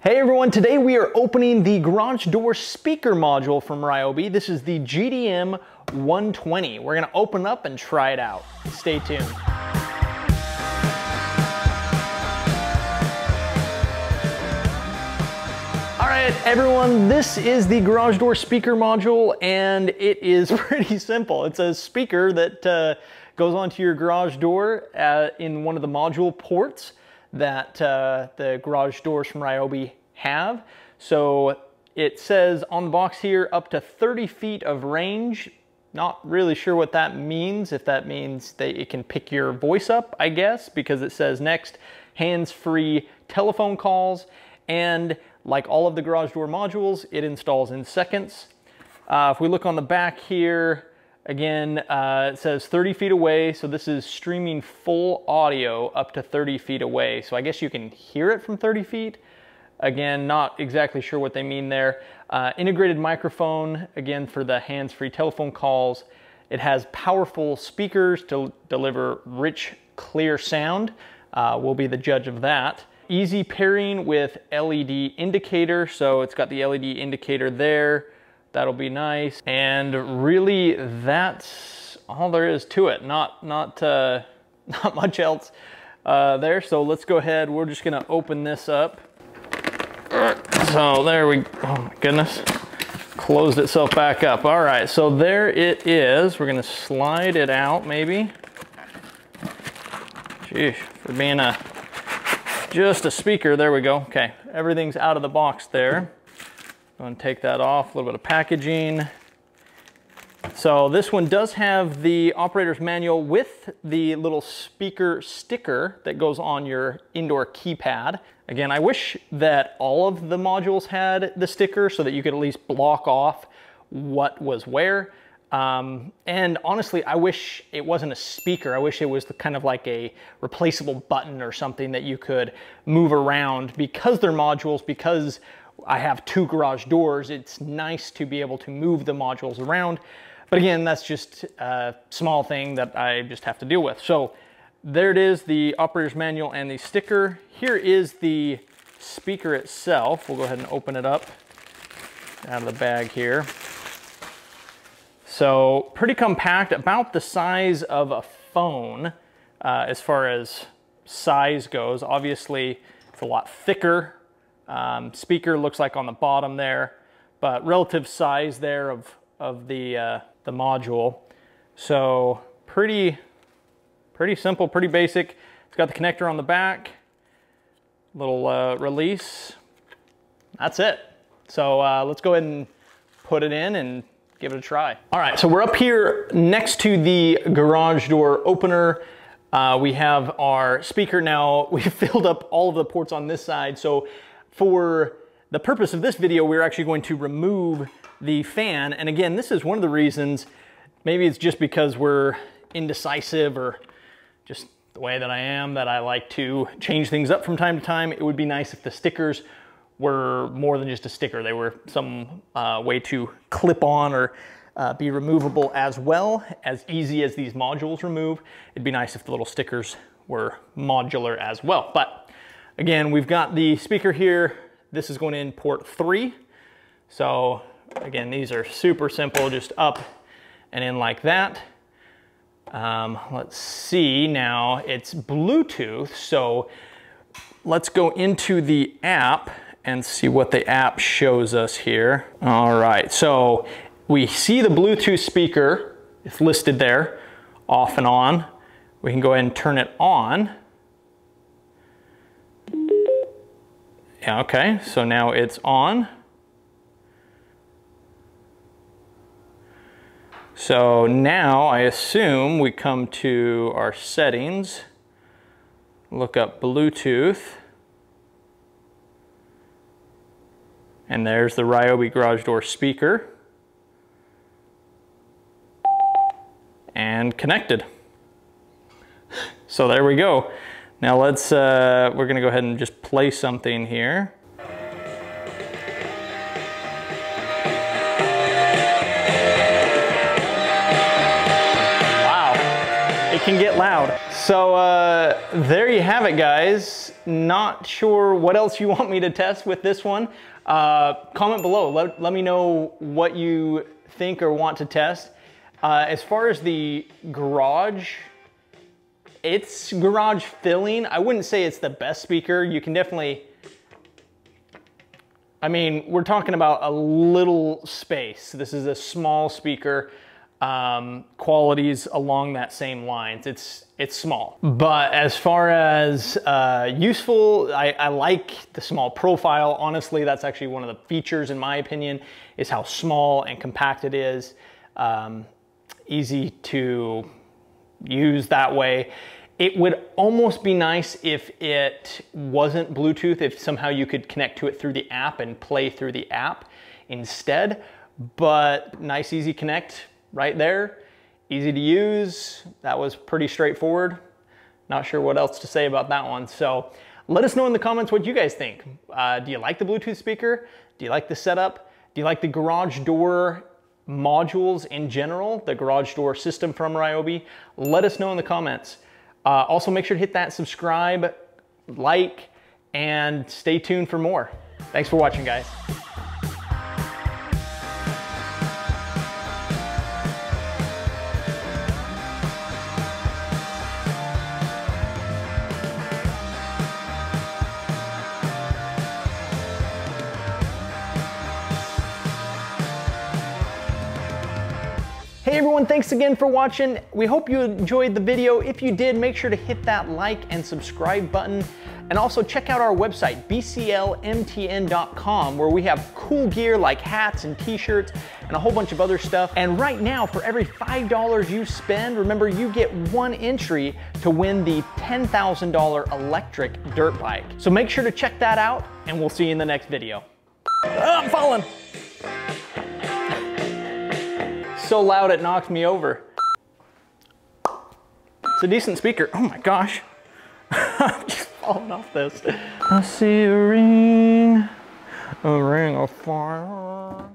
Hey everyone, today we are opening the garage door speaker module from Ryobi. This is the GDM120. We're gonna open up and try it out. Stay tuned. All right, everyone, this is the garage door speaker module, and it is pretty simple. It's a speaker that goes onto your garage door in one of the module ports that the garage doors from Ryobi have. So it says on the box here up to 30 feet of range. Not really sure what that means, if that means that it can pick your voice up, I guess, because it says next, hands-free telephone calls, and like all of the garage door modules, it installs in seconds. If we look on the back here, again, it says 30 feet away, so this is streaming full audio up to 30 feet away. So I guess you can hear it from 30 feet. Again, not exactly sure what they mean there. Integrated microphone, again, for the hands-free telephone calls. It has powerful speakers to deliver rich, clear sound. We'll be the judge of that. Easy pairing with LED indicator, so it's got the LED indicator there. That'll be nice. And really, that's all there is to it. Not much else there. So let's go ahead. We're just gonna open this up. So there we go. Oh my goodness. Closed itself back up. All right, so there it is. We're gonna slide it out maybe. Sheesh, for being just a speaker, there we go. Okay, everything's out of the box there. Go and take that off, a little bit of packaging. So this one does have the operator's manual with the little speaker sticker that goes on your indoor keypad. Again, I wish that all of the modules had the sticker so that you could at least block off what was where. And honestly, I wish it wasn't a speaker. I wish it was kind of like a replaceable button or something that you could move around. Because they're modules, because I have two garage doors, it's nice to be able to move the modules around. But again, that's just a small thing that I just have to deal with. So there it is, the operator's manual and the sticker. Here is the speaker itself. We'll go ahead and open it up out of the bag here. So pretty compact, about the size of a phone as far as size goes. Obviously, it's a lot thicker. Speaker looks like on the bottom there, but relative size there of the module. So pretty simple, pretty basic. It's got the connector on the back, little release. That's it. So let's go ahead and put it in and give it a try. All right, so we're up here next to the garage door opener. We have our speaker now. We filled up all of the ports on this side. So for the purpose of this video, we're actually going to remove the fan. And again, this is one of the reasons, maybe it's just because we're indecisive or just the way that I am, that I like to change things up from time to time. It would be nice if the stickers were more than just a sticker. They were some way to clip on or be removable as well, as easy as these modules remove. It'd be nice if the little stickers were modular as well. But again, we've got the speaker here. This is going in port 3. So again, these are super simple, just up and in like that. Let's see now, it's Bluetooth. So let's go into the app and see what the app shows us here. All right, so we see the Bluetooth speaker. It's listed there, off and on. We can go ahead and turn it on. Yeah, okay, so now it's on. So now I assume we come to our settings, look up Bluetooth, and there's the Ryobi garage door speaker, and connected. So there we go. Now let's, we're gonna go ahead and just play something here. Wow, it can get loud. So there you have it, guys. Not sure what else you want me to test with this one. Comment below, let me know what you think or want to test. As far as the garage, it's garage filling. I wouldn't say it's the best speaker. You can definitely, I mean, we're talking about a little space. This is a small speaker. Qualities along that same lines. It's small. But as far as useful, I like the small profile. Honestly, that's actually one of the features, in my opinion, is how small and compact it is. Easy to use that way. It would almost be nice if it wasn't Bluetooth, if somehow you could connect to it through the app and play through the app instead. But nice, easy connect right there. Easy to use. That was pretty straightforward. Not sure what else to say about that one. So let us know in the comments what you guys think. Do you like the Bluetooth speaker? Do you like the setup? Do you like the garage door modules in general, the garage door system from Ryobi? Let us know in the comments. Also, make sure to hit that subscribe, like, and stay tuned for more. Thanks for watching, guys. Hey everyone, thanks again for watching. We hope you enjoyed the video. If you did, make sure to hit that like and subscribe button. And also check out our website, bclmtn.com, where we have cool gear like hats and t-shirts and a whole bunch of other stuff. And right now, for every $5 you spend, remember you get one entry to win the $10,000 electric dirt bike. So make sure to check that out, and we'll see you in the next video. Oh, I'm falling. So loud it knocks me over. It's a decent speaker. Oh my gosh. I'm just falling off this. I see a ring of fire.